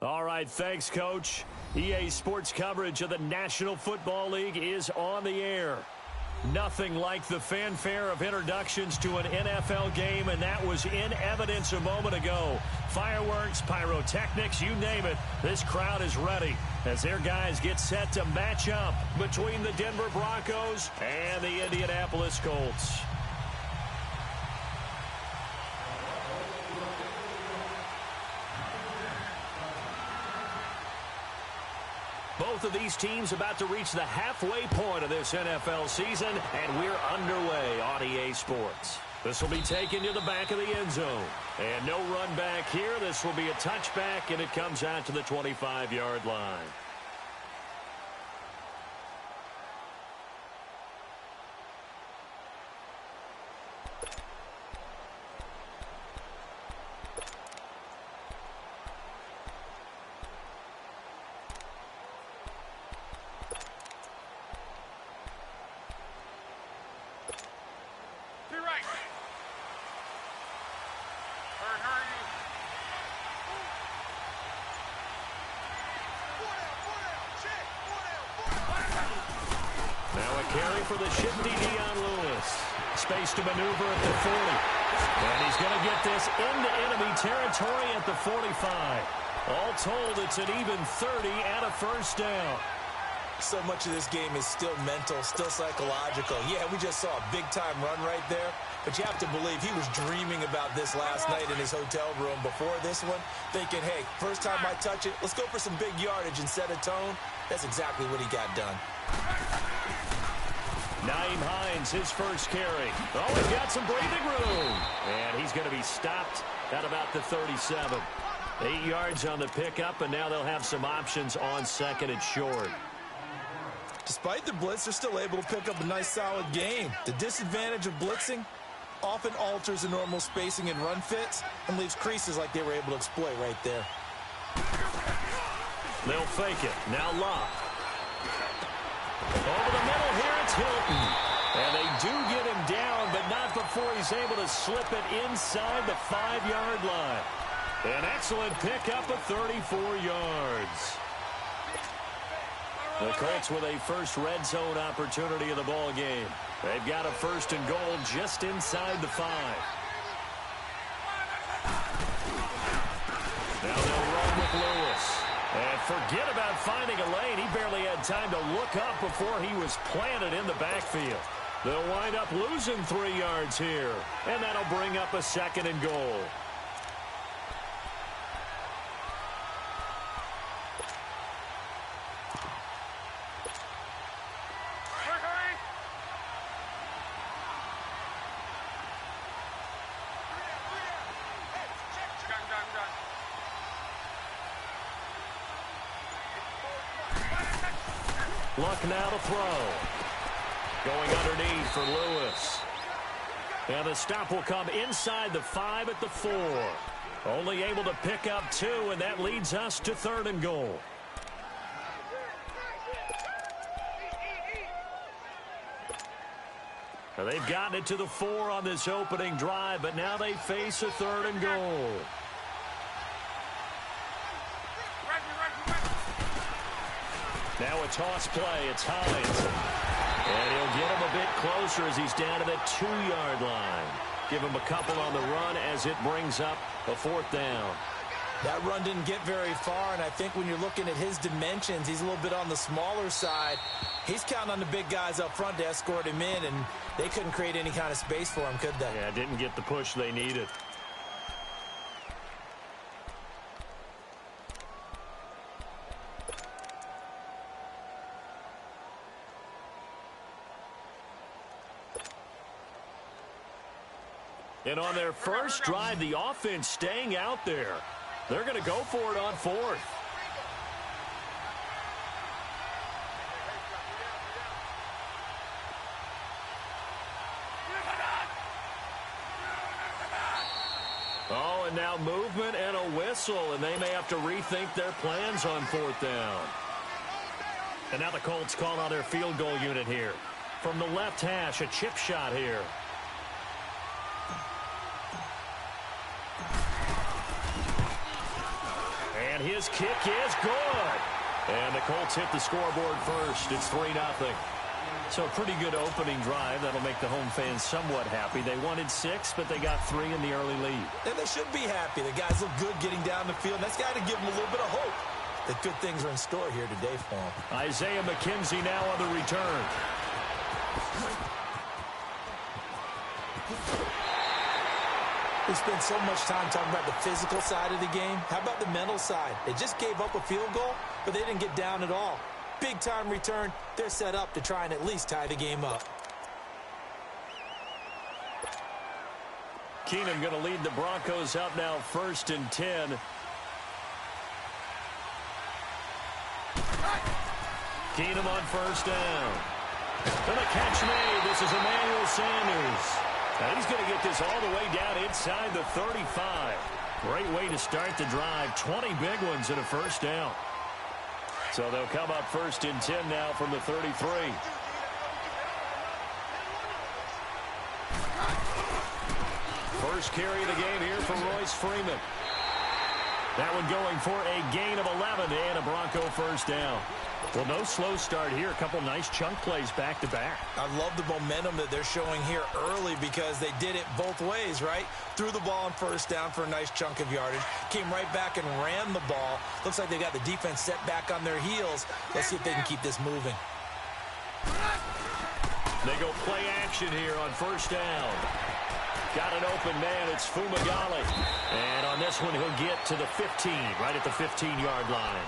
All right, thanks, Coach. EA Sports coverage of the National Football League is on the air. Nothing like the fanfare of introductions to an NFL game, and that was in evidence a moment ago. Fireworks, pyrotechnics, you name it. This crowd is ready as their guys get set to match up between the Denver Broncos and the Indianapolis Colts. Both of these teams about to reach the halfway point of this NFL season, and we're underway on EA Sports. This will be taken to the back of the end zone. And no run back here. This will be a touchback, and it comes out to the 25-yard line. Carry for the shifty Dion Lewis. Space to maneuver at the 40. And he's going to get this into enemy territory at the 45. All told, it's an even 30 and a first down. So much of this game is still mental, still psychological. Yeah, we just saw a big-time run right there. But you have to believe he was dreaming about this last night in his hotel room before this one, thinking, hey, first time I touch it, let's go for some big yardage and set a tone. That's exactly what he got done. Nyheim Hines, his first carry. Oh, he's got some breathing room. And he's going to be stopped at about the 37. 8 yards on the pickup, and now they'll have some options on second and short. Despite the blitz, they're still able to pick up a nice, solid gain. The disadvantage of blitzing often alters the normal spacing and run fits and leaves creases like they were able to exploit right there. They'll fake it. Now Locke. Over the middle here, it's Hilton. And they do get him down, but not before he's able to slip it inside the 5-yard line. An excellent pickup of 34 yards. The Colts with a first red zone opportunity of the ball game. They've got a first and goal just inside the 5. Now they'll run with Lewis. And forget about finding a lane. He barely had time to look up before he was planted in the backfield. They'll wind up losing 3 yards here. And that'll bring up a second and goal. Luck now to throw. Going underneath for Lewis. And the stop will come inside the 5 at the 4. Only able to pick up 2, and that leads us to third and goal. Now they've gotten it to the 4 on this opening drive, but now they face a third and goal. Now a toss play. It's Hines. And he'll get him a bit closer as he's down to the 2-yard line. Give him a couple on the run as it brings up a fourth down. That run didn't get very far, and I think when you're looking at his dimensions, he's a little bit on the smaller side. He's counting on the big guys up front to escort him in, and they couldn't create any kind of space for him, could they? Yeah, didn't get the push they needed. And on their first drive, the offense staying out there. They're going to go for it on 4th. Oh, and now movement and a whistle, and they may have to rethink their plans on 4th down. And now the Colts call on their field goal unit here. From the left hash, a chip shot here. And his kick is good. And the Colts hit the scoreboard first. It's 3-0. So a pretty good opening drive. That'll make the home fans somewhat happy. They wanted 6, but they got 3 in the early lead. And they should be happy. The guys look good getting down the field. That's got to give them a little bit of hope that good things are in store here today for them. Isaiah McKenzie now on the return. We spent so much time talking about the physical side of the game. How about the mental side? They just gave up a field goal, but they didn't get down at all. Big-time return. They're set up to try and at least tie the game up. Keenum going to lead the Broncos out now 1st and 10. Keenum on 1st down. And the catch made. This is Emmanuel Sanders. And he's going to get this all the way down inside the 35. Great way to start the drive. 20 big ones in a 1st down. So they'll come up 1st and 10 now from the 33. First carry of the game here for Royce Freeman. That one going for a gain of 11 and a Bronco 1st down. Well, no slow start here. A couple nice chunk plays back-to-back. I love the momentum that they're showing here early because they did it both ways, right? Threw the ball on 1st down for a nice chunk of yardage. Came right back and ran the ball. Looks like they got the defense set back on their heels. Let's see if they can keep this moving. They go play action here on 1st down. Got an open man. It's Fumagalli. And on this one, he'll get to the 15, right at the 15-yard line.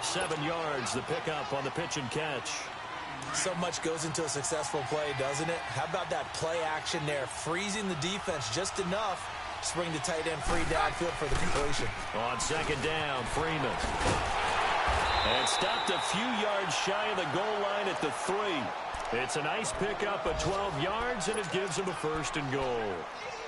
7 yards, the pickup on the pitch and catch. So much goes into a successful play, doesn't it? How about that play action there? Freezing the defense just enough to bring the tight end free downfield for the completion. On 2nd down, Freeman. And stopped a few yards shy of the goal line at the 3. It's a nice pickup of 12 yards, and it gives him a 1st and goal.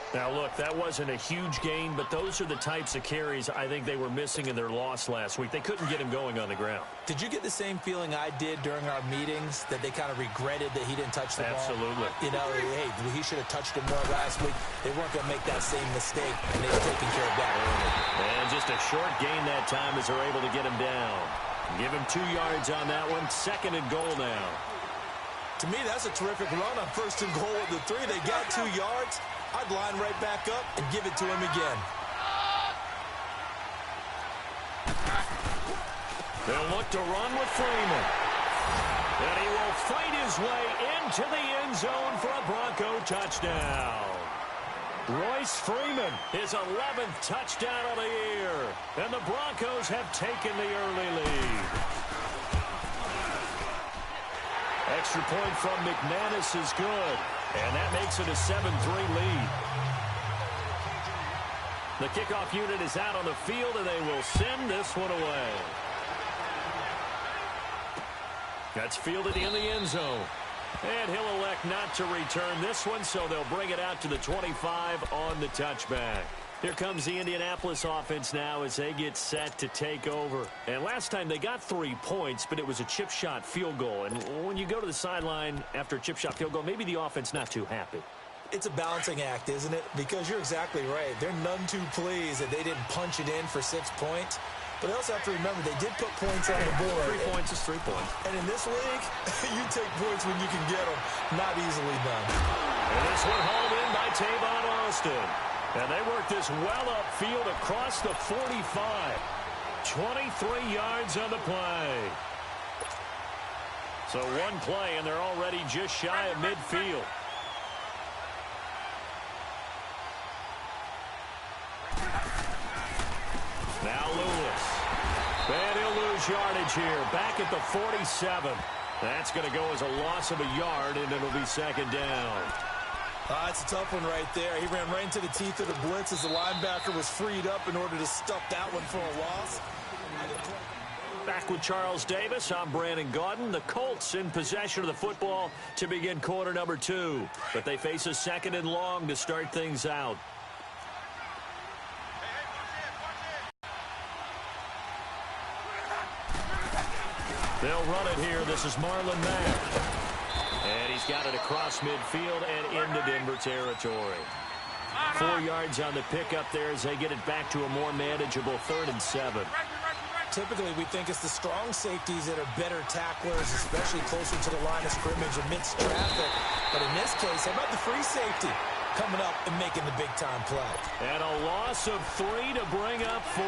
Now, look, that wasn't a huge gain, but those are the types of carries I think they were missing in their loss last week. They couldn't get him going on the ground. Did you get the same feeling I did during our meetings, that they kind of regretted that he didn't touch the ball? Absolutely. You know, hey, he should have touched it more last week. They weren't going to make that same mistake, and they were taking care of that early. And just a short gain that time as they're able to get him down. Give him 2 yards on that one. 2nd and goal now. To me, that's a terrific run on 1st and goal with the 3. They got 2 yards. I'd line right back up and give it to him again. They'll look to run with Freeman. And he will fight his way into the end zone for a Bronco touchdown. Royce Freeman, his 11th touchdown of the year. And the Broncos have taken the early lead. Extra point from McManus is good. And that makes it a 7-3 lead. The kickoff unit is out on the field, and they will send this one away. That's fielded in the end zone. And he'll elect not to return this one, so they'll bring it out to the 25 on the touchback. Here comes the Indianapolis offense now as they get set to take over. And last time they got 3 points, but it was a chip shot field goal. And when you go to the sideline after a chip shot field goal, maybe the offense not too happy. It's a balancing act, isn't it? Because you're exactly right. They're none too pleased that they didn't punch it in for 6 points. But they also have to remember they did put points on the board. 3 points is 3 points. And in this league, you take points when you can get them. Not easily done. And this one hauled in by Tavon Austin. And they work this well upfield across the 45. 23 yards on the play. So one play, and they're already just shy of midfield. Now Lewis. And he'll lose yardage here. Back at the 47. That's going to go as a loss of a yard, and it'll be 2nd down. It's a tough one right there. He ran right into the teeth of the blitz as the linebacker was freed up in order to stuff that one for a loss. Back with Charles Davis, I'm Brandon Gaudin. The Colts in possession of the football to begin quarter number 2. But they face a 2nd and long to start things out. They'll run it here. This is Marlon Mack. And he's got it across midfield and into Denver territory. 4 yards on the pickup there as they get it back to a more manageable 3rd and 7. Typically, we think it's the strong safeties that are better tacklers, especially closer to the line of scrimmage amidst traffic. But in this case, how about the free safety coming up and making the big-time play? And a loss of 3 to bring up 4.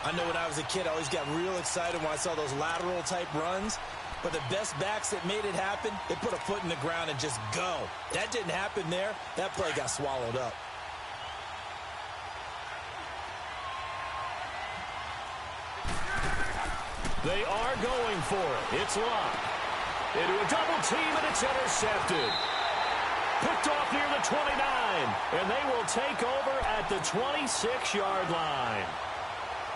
I know when I was a kid, I always got real excited when I saw those lateral-type runs. But the best backs that made it happen, they put a foot in the ground and just go. That didn't happen there. That play got swallowed up. They are going for it. It's locked. Into a double team, and it's intercepted. Picked off near the 29, and they will take over at the 26-yard line.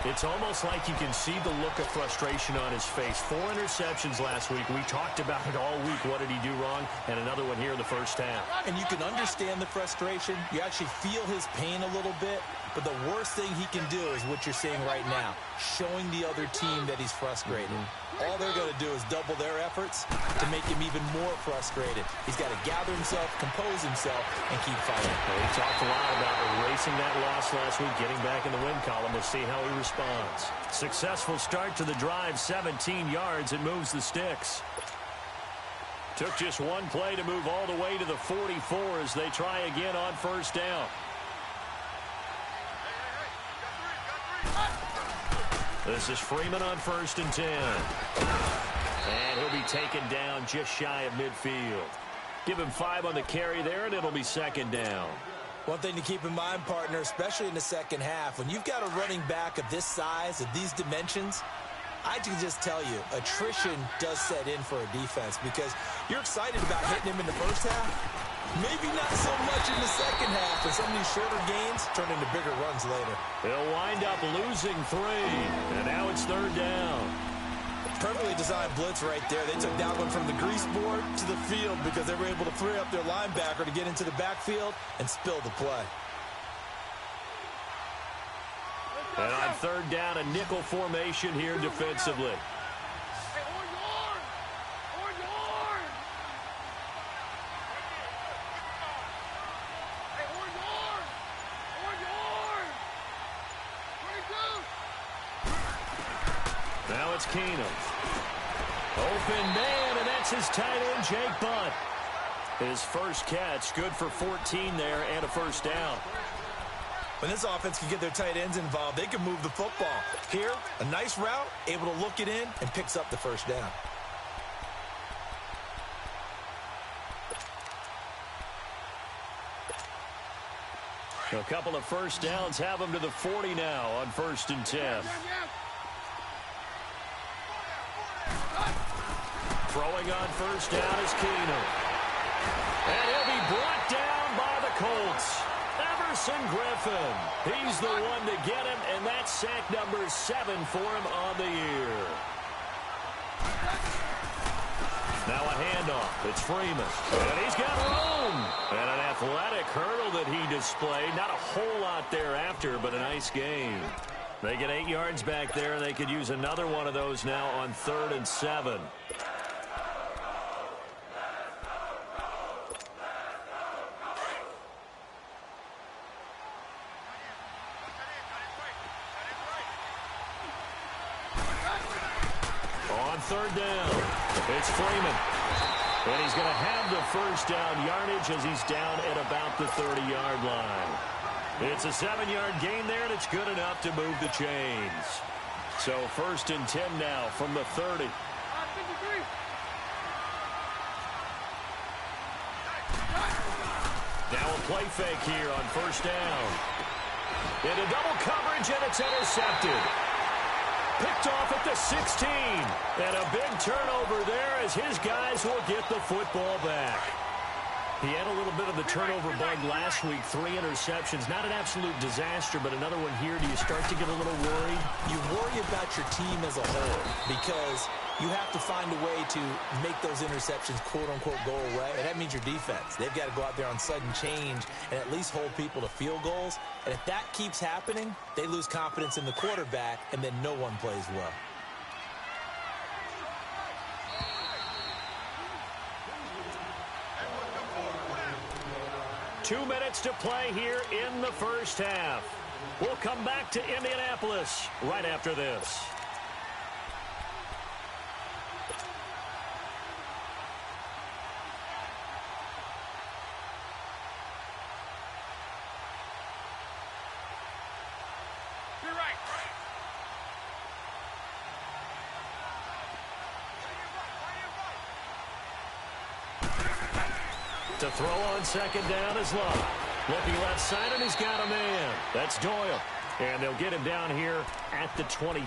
It's almost like you can see the look of frustration on his face. 4 interceptions last week. We talked about it all week. What did he do wrong? And another one here in the first half. And you can understand the frustration. You actually feel his pain a little bit. But the worst thing he can do is what you're seeing right now, showing the other team that he's frustrated. All they're going to do is double their efforts to make him even more frustrated. He's got to gather himself, compose himself, and keep fighting. Well, he talked a lot about erasing that loss last week, getting back in the win column. We'll see how he responds. Successful start to the drive, 17 yards, and moves the sticks. Took just one play to move all the way to the 44 as they try again on first down. This is Freeman on 1st and 10. And he'll be taken down just shy of midfield. Give him 5 on the carry there, and it'll be 2nd down. One thing to keep in mind, partner, especially in the second half, when you've got a running back of this size, of these dimensions, I can just tell you, attrition does set in for a defense because you're excited about hitting him in the first half. Maybe not so much in the second half, and some of these shorter gains turn into bigger runs later. They'll wind up losing 3, and now it's 3rd down. Perfectly designed blitz right there. They took that one from the grease board to the field because they were able to free up their linebacker to get into the backfield and spill the play. And on 3rd down, a nickel formation here defensively. Now it's Keenum. Open man, and that's his tight end, Jake Butt. His first catch, good for 14 there and a first down. When this offense can get their tight ends involved, they can move the football. Here, a nice route, able to look it in, and picks up the first down. A couple of first downs have him to the 40 now on 1st and 10. Throwing on first down is Keenum. And he'll be brought down by the Colts. Everson Griffin. He's the one to get him, and that's sack number 7 for him on the year. Now a handoff. It's Freeman. And he's got room. And an athletic hurdle that he displayed. Not a whole lot thereafter, but a nice game. They get 8 yards back there, and they could use another one of those now on 3rd and 7. On 3rd down, it's Freeman. And he's going to have the first down yardage as he's down at about the 30-yard line. It's a 7-yard gain there, and it's good enough to move the chains. So 1st and 10 now from the 30. Now a play fake here on first down. Into double coverage, and it's intercepted. Picked off at the 16. And a big turnover there as his guys will get the football back. He had a little bit of the turnover bug last week. 3 interceptions. Not an absolute disaster, but another one here. Do you start to get a little worried? You worry about your team as a whole because you have to find a way to make those interceptions, quote-unquote, go away. And that means your defense. They've got to go out there on sudden change and at least hold people to field goals. And if that keeps happening, they lose confidence in the quarterback, and then no one plays well. "2 minutes to play here in the first half. We'll come back to Indianapolis right after this. To throw on second down is Love. Looking left side, and he's got a man. That's Doyle. And they'll get him down here at the 23.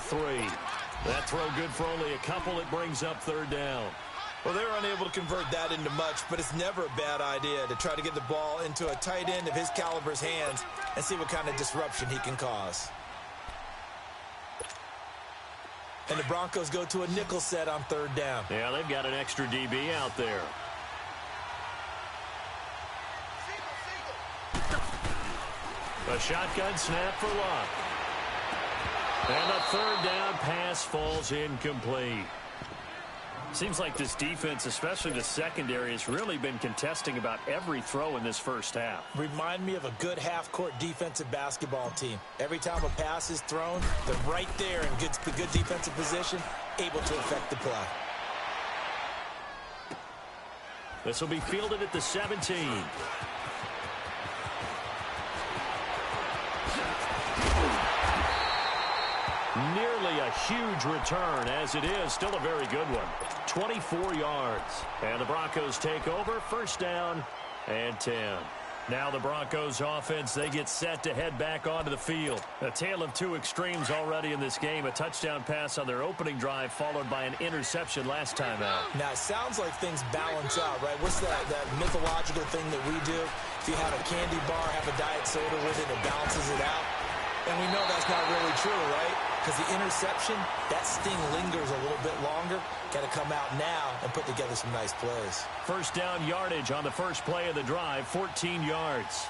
That throw good for only a couple. It brings up third down. Well, they're unable to convert that into much, but it's never a bad idea to try to get the ball into a tight end of his caliber's hands and see what kind of disruption he can cause. And the Broncos go to a nickel set on third down. Yeah, they've got an extra DB out there. A shotgun snap for Locke. And a third down pass falls incomplete. Seems like this defense, especially the secondary, has really been contesting about every throw in this first half. Remind me of a good half-court defensive basketball team. Every time a pass is thrown, they're right there in good defensive position, able to affect the play. This will be fielded at the 17. Nearly a huge return, as it is still a very good one. 24 yards. And the Broncos take over. First down and 10. Now the Broncos offense, they get set to head back onto the field. A tale of two extremes already in this game. A touchdown pass on their opening drive, followed by an interception last time out. Now, it sounds like things balance out, right? What's that mythological thing that we do? If you have a candy bar, have a diet soda with it, it balances it out. And we know that's not really true, right? Because the interception, that sting lingers a little bit longer. Got to come out now and put together some nice plays. First down yardage on the first play of the drive, 14 yards.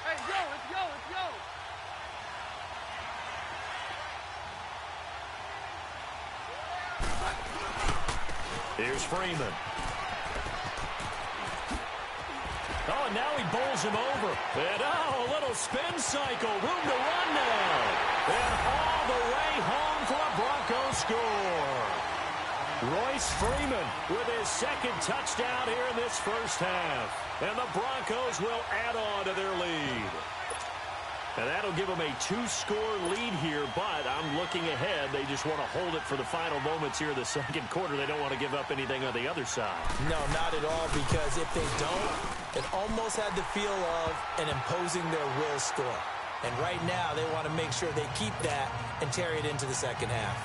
Hey, let's go. Here's Freeman. Oh, and now he bowls him over. And, a little spin cycle. Room to run now. And all the way home for a Broncos score. Royce Freeman with his second touchdown here in this first half. And the Broncos will add on to their lead. And that'll give them a 2-score lead here, but I'm looking ahead. They just want to hold it for the final moments here in the second quarter. They don't want to give up anything on the other side. No, not at all, because if they don't, it almost had the feel of an imposing their will score. And right now, they want to make sure they keep that and carry it into the second half.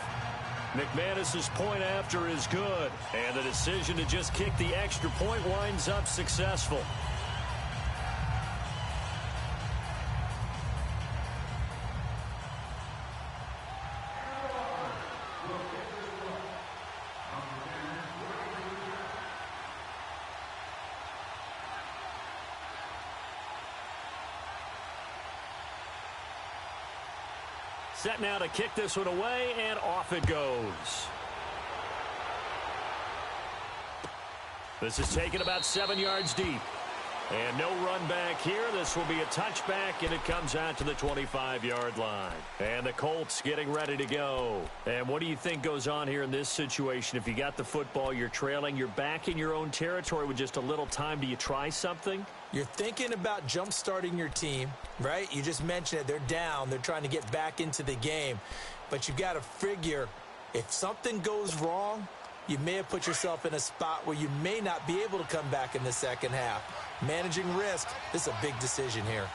McManus's point after is good, and the decision to just kick the extra point winds up successful. Set now to kick this one away, and off it goes. This is taken about 7 yards deep. And no run back here. This will be a touchback, and it comes out to the 25-yard line. And the Colts getting ready to go. And what do you think goes on here in this situation? If you got the football, you're trailing, you're back in your own territory with just a little time. Do you try something? You're thinking about jump-starting your team, right? You just mentioned it. They're down. They're trying to get back into the game. But you've got to figure, if something goes wrong, you may have put yourself in a spot where you may not be able to come back in the second half. Managing risk, this is a big decision here.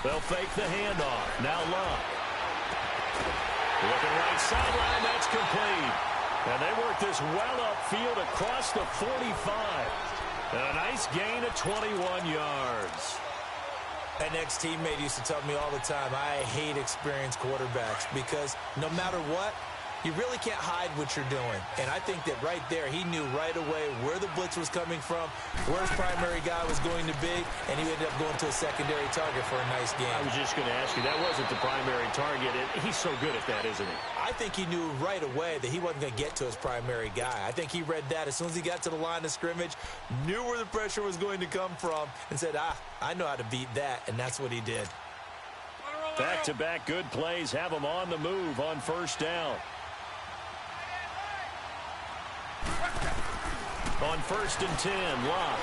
They'll fake the handoff. Now Love. Looking right sideline, that's complete. And they work this well upfield across the 45. A nice gain of 21 yards. An ex-teammate used to tell me all the time, I hate experienced quarterbacks because no matter what, You really can't hide what you're doing. And I think that right there, he knew right away where the blitz was coming from, where his primary guy was going to be, and he ended up going to a secondary target for a nice game. I was just going to ask you, that wasn't the primary target. He's so good at that, isn't he? I think he knew right away that he wasn't going to get to his primary guy. I think he read that as soon as he got to the line of scrimmage, knew where the pressure was going to come from, and said, I know how to beat that, and that's what he did. Back-to-back good plays have him on the move on first down. On 1st and 10, Locke.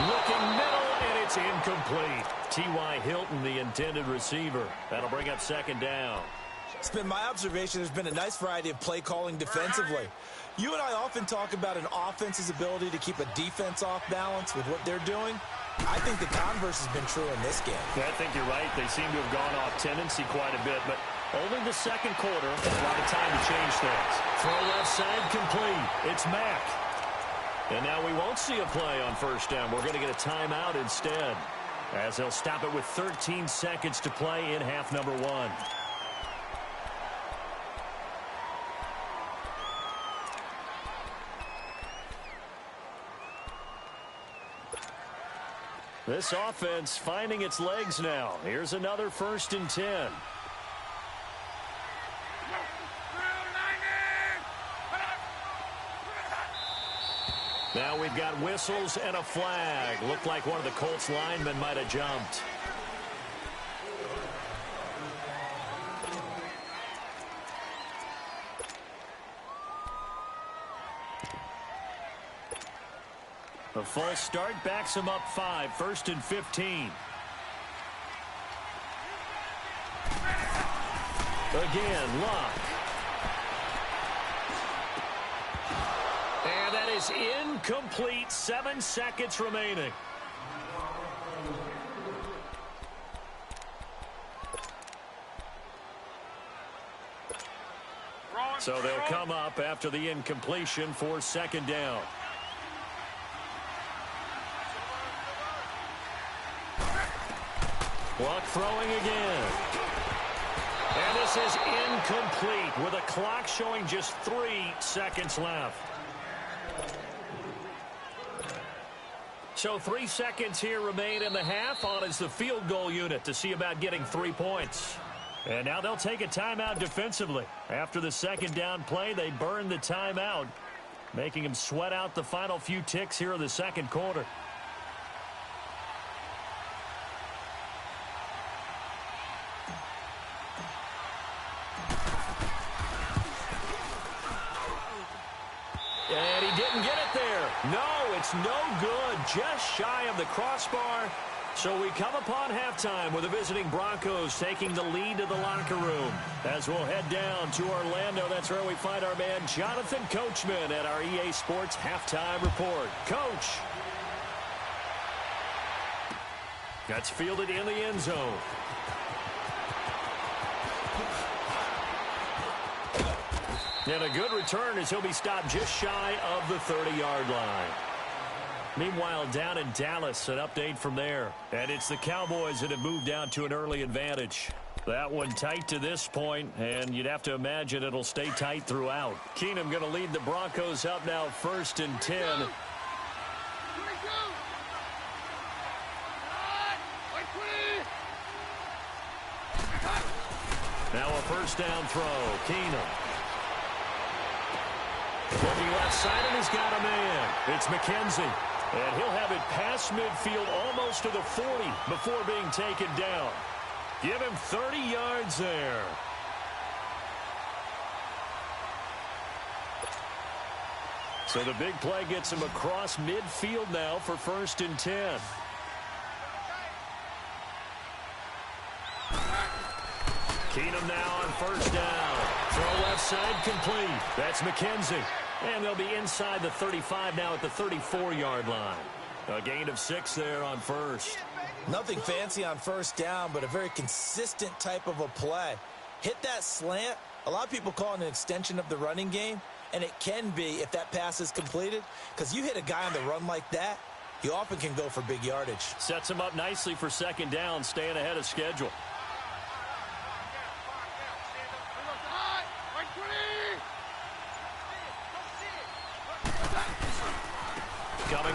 Looking middle, and it's incomplete. T.Y. Hilton, the intended receiver. That'll bring up 2nd down. It's been my observation there's been a nice variety of play calling defensively. You and I often talk about an offense's ability to keep a defense off balance with what they're doing. I think the converse has been true in this game. I think you're right. They seem to have gone off tendency quite a bit, but only the second quarter. A lot of time to change things. Throw left side complete. It's Mack. And now we won't see a play on 1st down. We're going to get a timeout instead, as they'll stop it with 13 seconds to play in half number 1. This offense finding its legs now. Here's another 1st and 10. Now we've got whistles and a flag. Looked like one of the Colts linemen might have jumped. A false start backs him up 5. 1st and 15. Again, Locke. And that is incomplete. 7 seconds remaining. So they'll come up after the incompletion for 2nd down. Luck throwing again. And this is incomplete with a clock showing just 3 seconds left. So 3 seconds here remain in the half. On is the field goal unit to see about getting 3 points. And now they'll take a timeout defensively. After the 2nd down play, they burn the timeout, making them sweat out the final few ticks here in the 2nd quarter. And he didn't get it there. No, it's no good. Just shy of the crossbar. So we come upon halftime with the visiting Broncos taking the lead to the locker room. As we'll head down to Orlando, that's where we find our man Jonathan Coachman at our EA Sports Halftime Report. Coach. That's fielded in the end zone. And a good return as he'll be stopped just shy of the 30-yard line. Meanwhile, down in Dallas, an update from there. And it's the Cowboys that have moved down to an early advantage. That one tight to this point, and you'd have to imagine it'll stay tight throughout. Keenum going to lead the Broncos up now 1st and 10. Now a 1st down throw. Keenum. Looking left side, and he's got a man. It's McKenzie. And he'll have it past midfield almost to the 40 before being taken down. Give him 30 yards there. So the big play gets him across midfield now for 1st and 10. Keenum now on 1st down. Throw left side complete. That's McKenzie. And they'll be inside the 35 now at the 34-yard line. A gain of 6 there on 1st. Nothing fancy on 1st down, but a very consistent type of a play. Hit that slant. A lot of people call it an extension of the running game, and it can be if that pass is completed, because you hit a guy on the run like that, you often can go for big yardage. Sets him up nicely for 2nd down, staying ahead of schedule.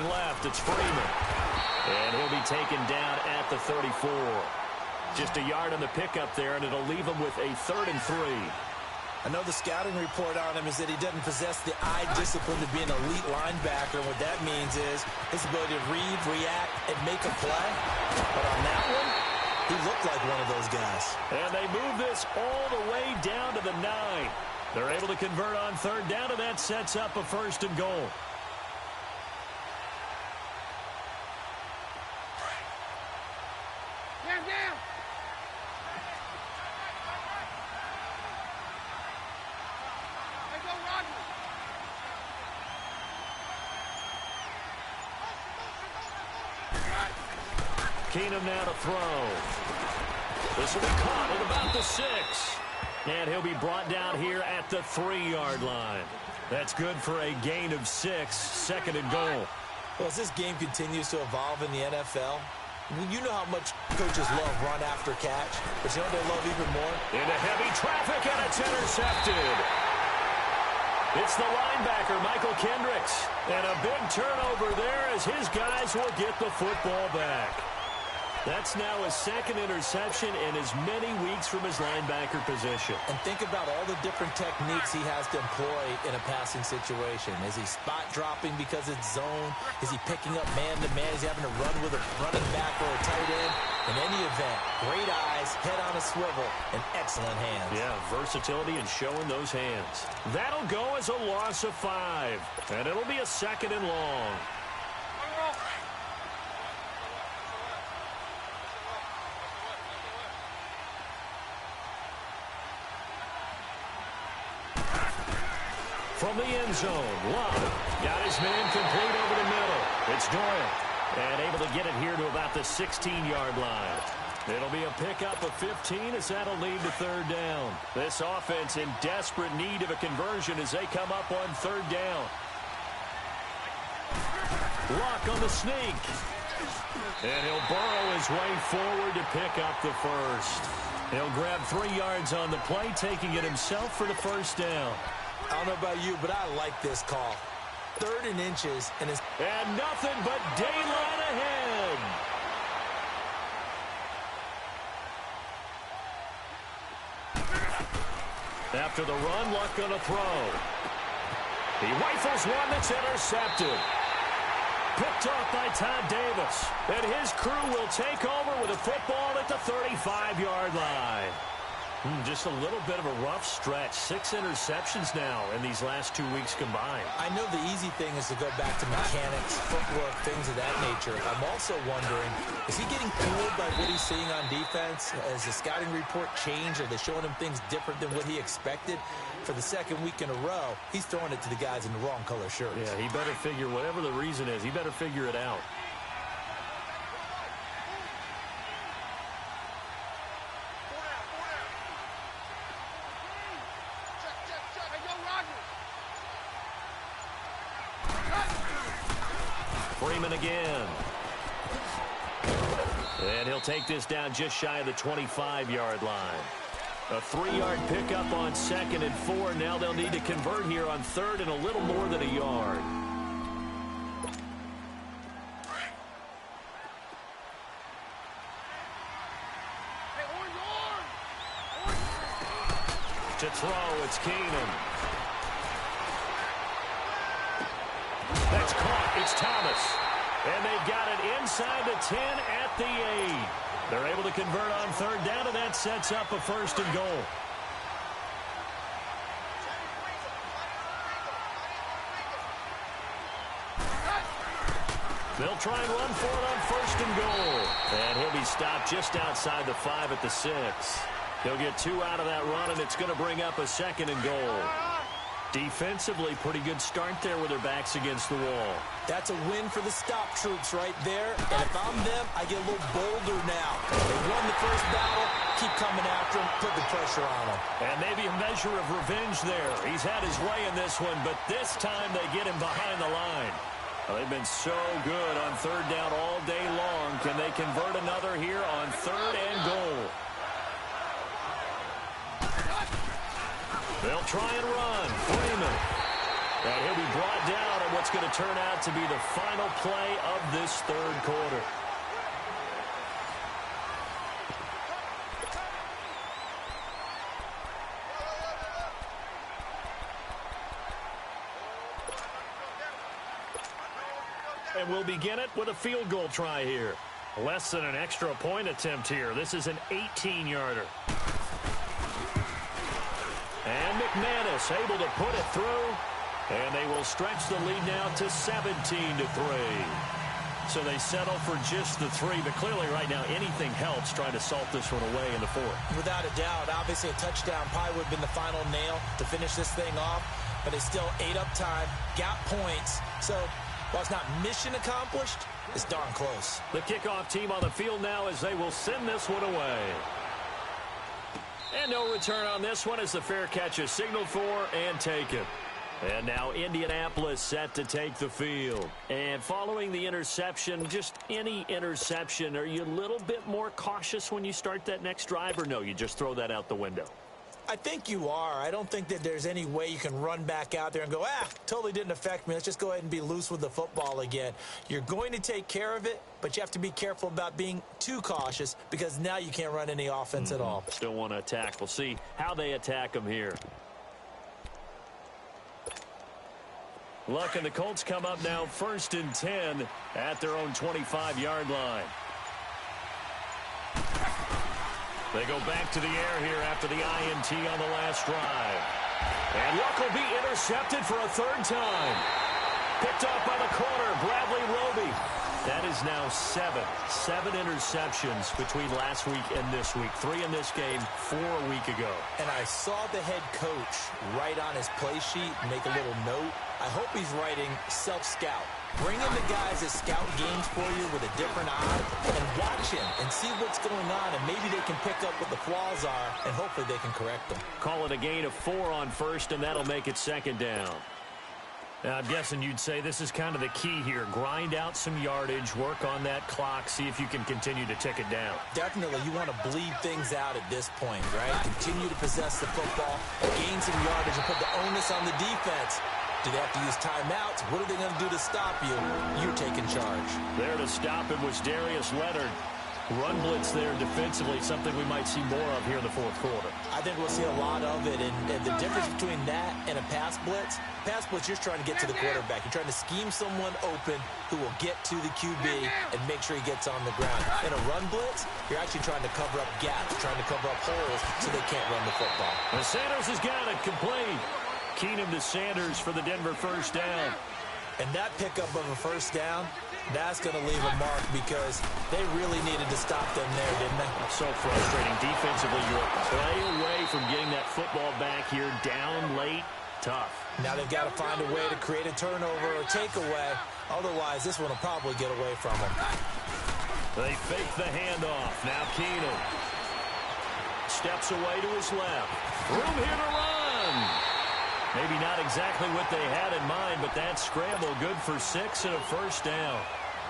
left. It's Freeman. And he'll be taken down at the 34. Just a yard on the pickup there, and it'll leave him with a 3rd and 3. I know the scouting report on him is that he doesn't possess the eye discipline to be an elite linebacker. And what that means is his ability to read, react, and make a play. But on that one, he looked like one of those guys. And they move this all the way down to the 9. They're able to convert on 3rd down, and that sets up a 1st and goal. Down. Keenum now to throw. This will be caught at about the 6. And he'll be brought down here at the 3-yard line. That's good for a gain of 6, 2nd and goal. Well, as this game continues to evolve in the NFL, you know how much coaches love run after catch, but you know what they love even more? Into heavy traffic, and it's intercepted. It's the linebacker, Michael Kendricks. And a big turnover there as his guys will get the football back. That's now his 2nd interception in as many weeks from his linebacker position. And think about all the different techniques he has to employ in a passing situation. Is he spot dropping because it's zone? Is he picking up man-to-man? Is he having to run with a running back or a tight end? In any event, great eyes, head on a swivel, and excellent hands. Yeah, versatility and showing those hands. That'll go as a loss of 5. And it'll be a 2nd and long. From the end zone, Love got his man complete over the middle. It's Doyle, and able to get it here to about the 16-yard line. It'll be a pickup of 15 as that'll lead to 3rd down. This offense in desperate need of a conversion as they come up on 3rd down. Luck on the sneak. And he'll burrow his way forward to pick up the 1st. He'll grab 3 yards on the play, taking it himself for the 1st down. I don't know about you, but I like this call. 3rd and inches, and nothing but daylight ahead. After the run, Luck gonna throw. He rifles one that's intercepted. Picked off by Todd Davis. And his crew will take over with a football at the 35-yard line. Just a little bit of a rough stretch. 6 interceptions now in these last 2 weeks combined. I know the easy thing is to go back to mechanics, footwork, things of that nature. I'm also wondering, is he getting fooled by what he's seeing on defense? Has the scouting report changed? Are they showing him things different than what he expected? For the 2nd week in a row, he's throwing it to the guys in the wrong color shirts. Yeah, he better figure, whatever the reason is, he better figure it out. Freeman again. And he'll take this down just shy of the 25-yard line. A 3-yard pickup on 2nd and 4. Now they'll need to convert here on 3rd and a little more than a yard. To throw, it's Keenum. That's caught. It's Thomas. And they've got it inside the 10 at the 8. They're able to convert on 3rd down, and that sets up a 1st and goal. They'll try and run for it on 1st and goal. And he'll be stopped just outside the 5 at the 6. He'll get 2 out of that run, and it's going to bring up a 2nd and goal. Defensively, pretty good start there with their backs against the wall. That's a win for the stop troops right there. And if I'm them, I get a little bolder now. They won the first battle. Keep coming after him. Put the pressure on him. And maybe a measure of revenge there. He's had his way in this one, but this time they get him behind the line. Well, they've been so good on 3rd down all day long. Can they convert another here on 3rd and goal? They'll try and run. Freeman. And he'll be brought down, and what's going to turn out to be the final play of this third quarter. And we'll begin it with a field goal try here. Less than an extra point attempt here. This is an 18-yarder. And McManus able to put it through. And they will stretch the lead now to 17-3. So they settle for just the 3. But clearly right now anything helps trying to salt this one away in the 4th. Without a doubt. Obviously a touchdown probably would have been the final nail to finish this thing off. But it's still ate up time. Got points. So while it's not mission accomplished, it's darn close. The kickoff team on the field now as they will send this one away. And no return on this one as the fair catch is signaled for and taken. And now Indianapolis set to take the field. And following the interception, just any interception, are you a little bit more cautious when you start that next drive, or no, you just throw that out the window? I think you are. I don't think that there's any way you can run back out there and go, totally didn't affect me. Let's just go ahead and be loose with the football again. You're going to take care of it, but you have to be careful about being too cautious because now you can't run any offense at all. Still want to attack. We'll see how they attack them here. Luck and the Colts come up now 1st and 10 at their own 25-yard line. They go back to the air here after the INT on the last drive. And Luck will be intercepted for a 3rd time. Picked off by the corner, Bradley Roby. That is now 7 interceptions between last week and this week. 3 in this game, 4 a week ago. And I saw the head coach write on his play sheet, make a little note. I hope he's writing self-scout. Bring in the guys that scout games for you with a different eye and watch him and see what's going on, and maybe they can pick up what the flaws are, and hopefully they can correct them. Call it a gain of 4 on 1st, and that'll make it 2nd down. Now, I'm guessing you'd say this is kind of the key here. Grind out some yardage, work on that clock, see if you can continue to tick it down. Definitely. You want to bleed things out at this point, right? Continue to possess the football, gain some yardage, and put the onus on the defense. Do they have to use timeouts? What are they going to do to stop you? You're taking charge. There to stop it was Darius Leonard. Run blitz there defensively, something we might see more of here in the 4th quarter. I think we'll see a lot of it, and the difference between that and a pass blitz, you're trying to get to the quarterback. You're trying to scheme someone open who will get to the QB and make sure he gets on the ground. In a run blitz, you're actually trying to cover up gaps, trying to cover up holes so they can't run the football. And Sanders has got it complete. Keenum to Sanders for the Denver 1st down. And that pickup of a 1st down, that's going to leave a mark because they really needed to stop them there, didn't they? So frustrating. Defensively, you're a play away from getting that football back here. Down late, tough. Now they've got to find a way to create a turnover or takeaway. Otherwise, this one will probably get away from them. They fake the handoff. Now Keenum steps away to his left. Room here to run. Maybe not exactly what they had in mind, but that scramble good for 6 and a 1st down.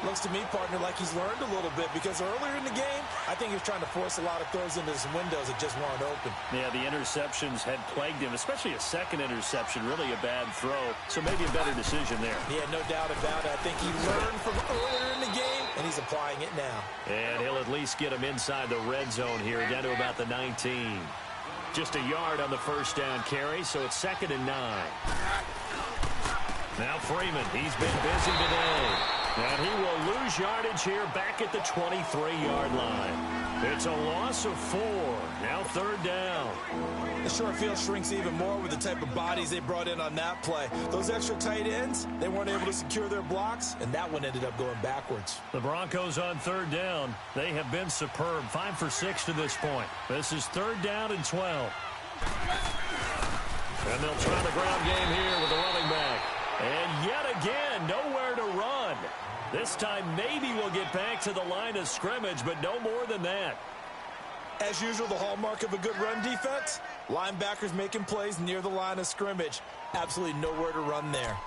Looks to me, partner, like he's learned a little bit because earlier in the game, I think he was trying to force a lot of throws into some windows that just weren't open. Yeah, the interceptions had plagued him, especially a 2nd interception, really a bad throw. So maybe a better decision there. Yeah, no doubt about it. I think he learned from earlier in the game, and he's applying it now. And he'll at least get him inside the red zone here, down to about the 19. Just a yard on the 1st down carry, so it's 2nd and 9. Now Freeman, he's been busy today. And he will lose yardage here back at the 23-yard line. It's a loss of 4. Now 3rd down. The short field shrinks even more with the type of bodies they brought in on that play. Those extra tight ends, they weren't able to secure their blocks, and that one ended up going backwards. The Broncos on 3rd down. They have been superb. 5 for 6 to this point. This is 3rd down and 12. And they'll try the ground game here with the running back. And yet again, nowhere to run. This time maybe we'll get back to the line of scrimmage, but no more than that. As usual, the hallmark of a good run defense, linebackers making plays near the line of scrimmage. Absolutely nowhere to run there.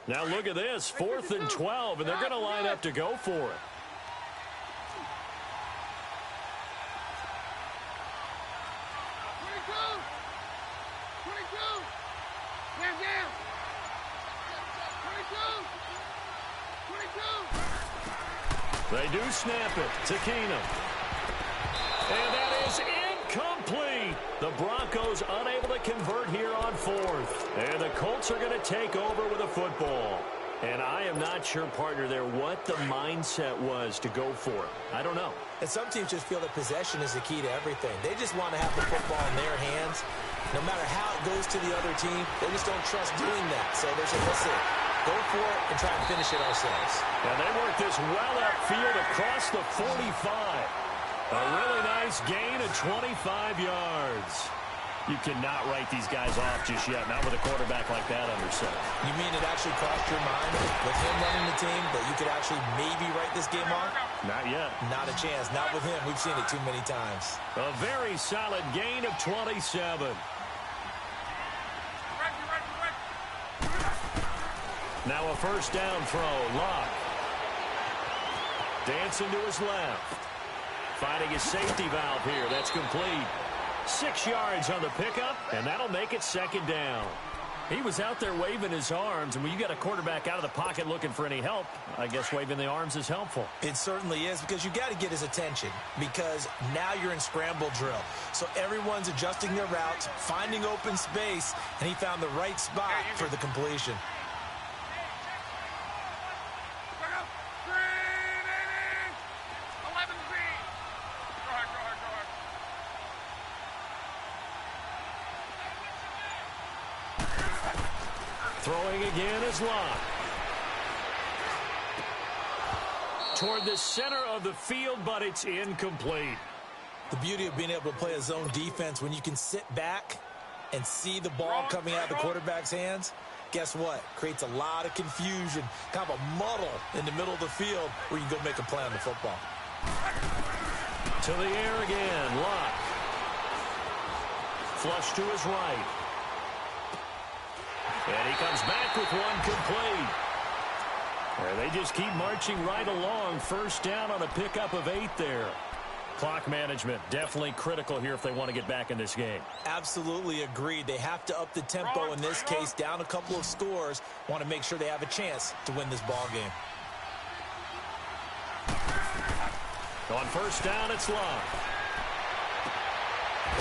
Now look at this, 4th and 12, and they're going to line up to go for it. They do snap it to Keenum. And that is incomplete. The Broncos unable to convert here on fourth. And the Colts are going to take over with a football. And I am not sure, partner, there what the mindset was to go for it. I don't know. And some teams just feel that possession is the key to everything. They just want to have the football in their hands. No matter how it goes to the other team, they just don't trust doing that. So they're saying, let's go for it and try and finish it ourselves. And they work this well upfield across the 45. A really nice gain of 25 yards. You cannot write these guys off just yet, not with a quarterback like that under center. You mean it actually crossed your mind with him running the team that you could actually maybe write this game off? Not yet. Not a chance. Not with him. We've seen it too many times. A very solid gain of 27. Now a first down throw. Locke. Dancing to his left. Finding his safety valve here. That's complete. 6 yards on the pickup, and that'll make it second down. He was out there waving his arms, and when you got a quarterback out of the pocket looking for any help, I guess waving the arms is helpful. It certainly is, because you got to get his attention, because now you're in scramble drill. So everyone's adjusting their routes, finding open space, and he found the right spot for the completion. Throwing again is Locke. Toward the center of the field, but it's incomplete. The beauty of being able to play a zone defense when you can sit back and see the ball coming out of the quarterback's hands, guess what? Creates a lot of confusion, kind of a muddle in the middle of the field where you can go make a play on the football. To the air again, Locke. Flush to his right. And he comes back with one complete. And they just keep marching right along. First down on a pickup of 8 there. Clock management definitely critical here if they want to get back in this game. Absolutely agreed. They have to up the tempo in this case, down a couple of scores. Want to make sure they have a chance to win this ball game. On first down, it's Locke.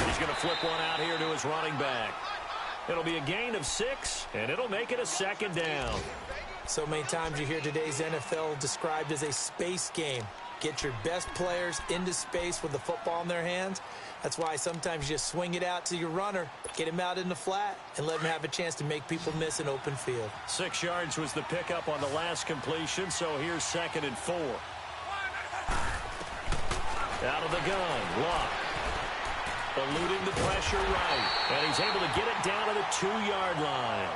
He's going to flip one out here to his running back. It'll be a gain of 6, and it'll make it a second down. So many times you hear today's NFL described as a space game. Get your best players into space with the football in their hands. That's why sometimes you just swing it out to your runner, get him out in the flat, and let him have a chance to make people miss an open field. 6 yards was the pickup on the last completion, so here's 2nd and 4. Out of the gun, Locke. Eluding the pressure right. And he's able to get it down to the 2-yard line.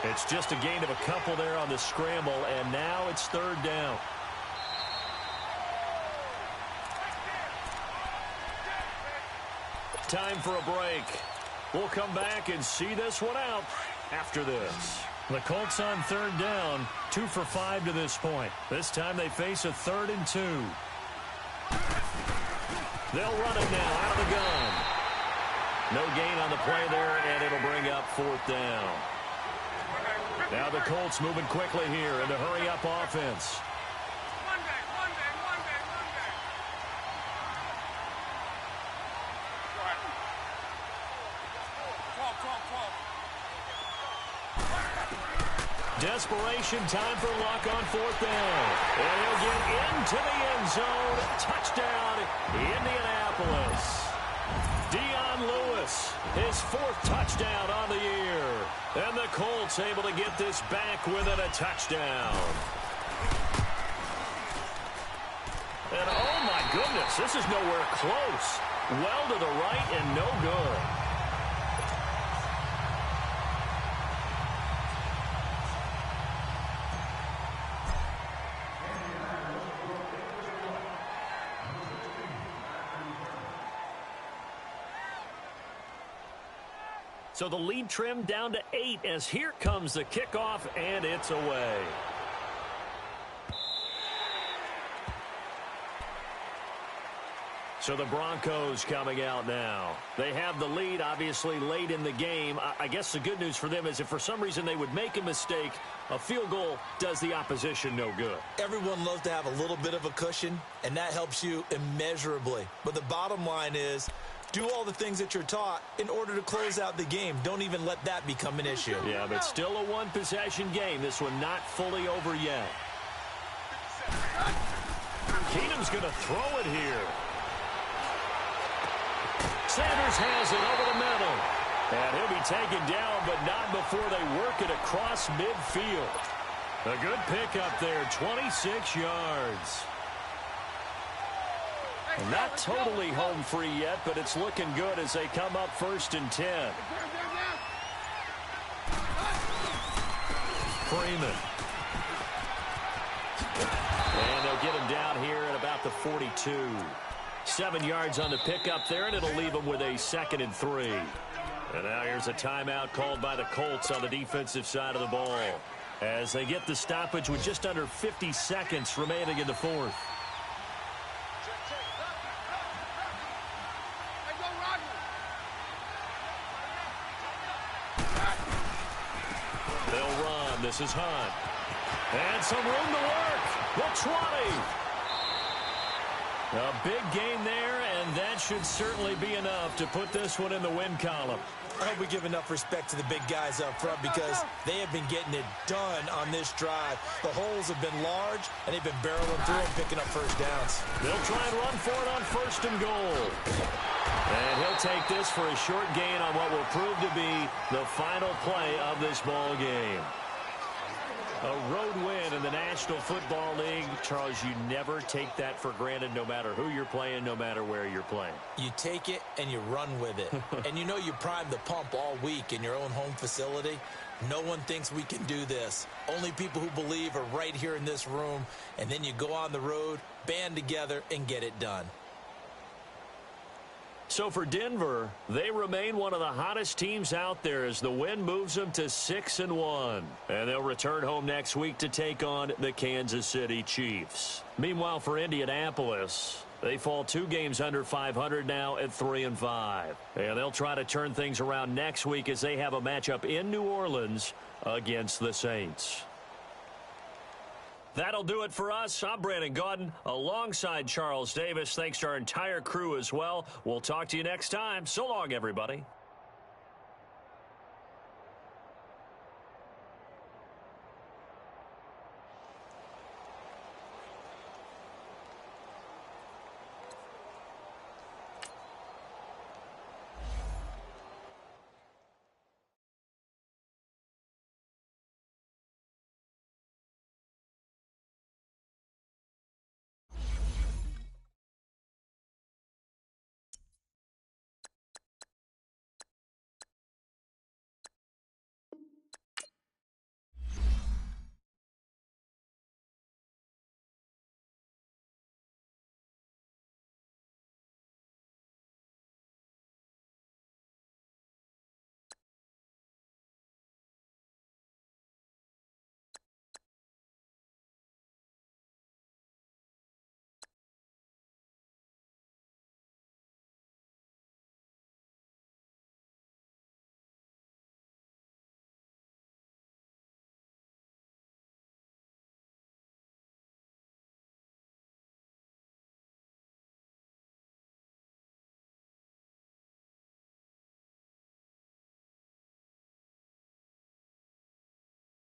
It's just a gain of a couple there on the scramble, and now it's 3rd down. Time for a break. We'll come back and see this one out after this. The Colts on 3rd down, 2 for 5 to this point. This time they face a 3rd and 2. They'll run it now out of the gun. No gain on the play there, and it'll bring up 4th down. Now the Colts moving quickly here in the hurry-up offense. Desperation time for Locke on 4th down. And he'll get into the end zone. Touchdown, Indianapolis. Dion Lewis, his 4th touchdown on the year. And the Colts able to get this back with it, a touchdown. And oh my goodness, this is nowhere close. Well to the right and no good. So the lead trimmed down to 8 as here comes the kickoff, and it's away. So the Broncos coming out now. They have the lead, obviously, late in the game. I guess the good news for them is if for some reason they would make a mistake, a field goal does the opposition no good. Everyone loves to have a little bit of a cushion, and that helps you immeasurably. But the bottom line is, do all the things that you're taught in order to close out the game. Don't even let that become an issue. Yeah, but still a one-possession game. This one not fully over yet. Keenum's going to throw it here. Sanders has it over the middle. And he'll be taken down, but not before they work it across midfield. A good pickup there, 26 yards. And not totally home free yet, but it's looking good as they come up 1st and 10. Freeman. And they'll get him down here at about the 42. 7 yards on the pickup there, and it'll leave them with a 2nd and 3. And now here's a timeout called by the Colts on the defensive side of the ball as they get the stoppage with just under 50 seconds remaining in the 4th. They'll run. This is Hunt. And some room to work. The 20. A big gain there, and that should certainly be enough to put this one in the win column. I hope we give enough respect to the big guys up front because they have been getting it done on this drive. The holes have been large, and they've been barreling through and picking up first downs. They'll try and run for it on 1st and goal. And he'll take this for a short gain on what will prove to be the final play of this ball game. A road win in the National Football League. Charles, you never take that for granted no matter who you're playing, no matter where you're playing. You take it and you run with it. And you know you primed the pump all week in your own home facility. No one thinks we can do this. Only people who believe are right here in this room. And then you go on the road, band together, and get it done. So for Denver, they remain one of the hottest teams out there as the win moves them to 6-1. And they'll return home next week to take on the Kansas City Chiefs. Meanwhile, for Indianapolis, they fall 2 games under 500 now at 3-5. And they'll try to turn things around next week as they have a matchup in New Orleans against the Saints. That'll do it for us. I'm Brandon Gaudin alongside Charles Davis. Thanks to our entire crew as well. We'll talk to you next time. So long, everybody.